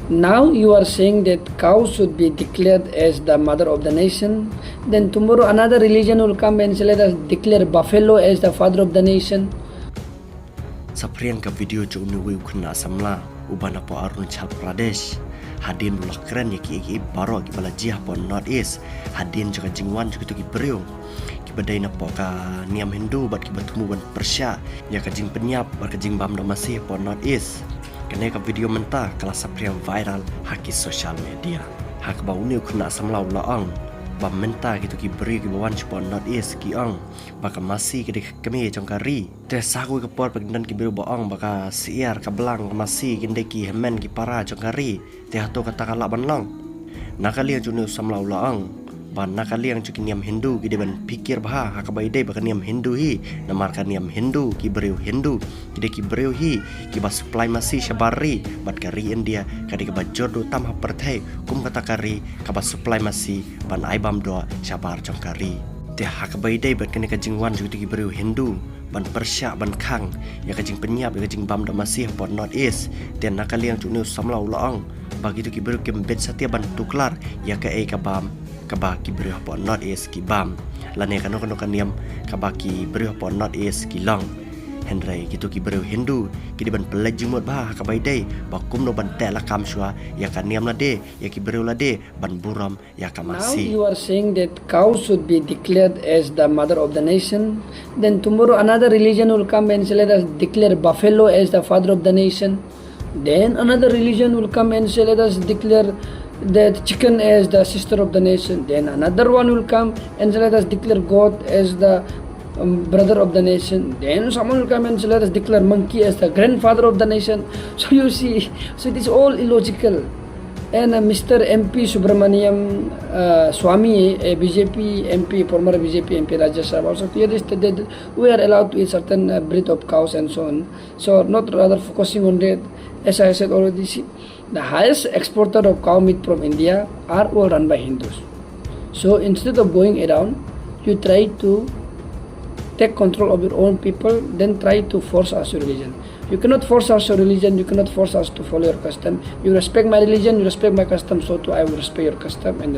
Now you are saying that cow should be declared as the mother of the nation. Then tomorrow another religion will come and say, let us declare buffalo as the father of the nation. Sapriang ka video jo nuwi ukna samla ubana po Arunachal Pradesh. Hadin bulak keren ya ki baro ki bala jih po North East. Hadin juga jingwan juga tu ki beriu. Ki badai na po ka niam Hindu bat ki bertemu ban Persya ya ka jing penyap bat ka jing bam da masih po North East. Kena ka video mentah kala sapriang viral haki social media. Hak bau ni ukna samla ulaang. Bam mentah gitu ki beri ki bawan po North East ki ang baka masih ki kami jongkari te saku ke por pagdan ki biru baang baka siar ka belang masih kinde ki hemen ki para jongkari te hato kata kala banlang nakali yang junu samla ulaang ban nakali yang cuki niam Hindu ki deban pikir bah hakabai dei baka niam Hindu hi namar ka niam Hindu ki beriu Hindu ki beriu hi ki ba supply masih syabari bat kari India kadi ka bajor do tam perthai kum kata kari ka ba supply masih ban aibam do syabar jongkari te hakabai dei bat kene ka jingwan juki ki beriu Hindu ban Persya ban Khang ya ka jing penyap ya ka jing bam do masih pot North East te nakali yang junu samla ulaang bagi tu ki beriu ki bet satia ban tuklar ya ka ka bam kabaki beri po North East ki bam lane kano kaniam kabaki beri po North East ki long Henry gitu ki beri Hindu ki diban pelajing mot bah kabai dei bakum no ban tek la kam shwa ya kaniam la de ya ki beri la de ban buram ya kamasi. Now you are saying that cow should be declared as the mother of the nation. Then tomorrow another religion will come and say, let us declare buffalo as the father of the nation. Then another religion will come and say, let us declare that chicken as the sister of the nation. Then another one will come and say, let us declare goat as the brother of the nation. Then someone will come and say, let us declare monkey as the grandfather of the nation. So you see, so it is all illogical. And Mr. MP Subramaniam Swami, a BJP MP, former BJP MP Rajya Sabha, also clearly stated that we are allowed to eat certain breed of cows and so on. So not rather focusing on that. As I said already, see, the highest exporter of cow meat from India are all run by Hindus. So instead of going around, you try to take control of your own people, then try to force us your religion. You cannot force us your religion, you cannot force us to follow your custom. You respect my religion, you respect my custom, so too I will respect your custom and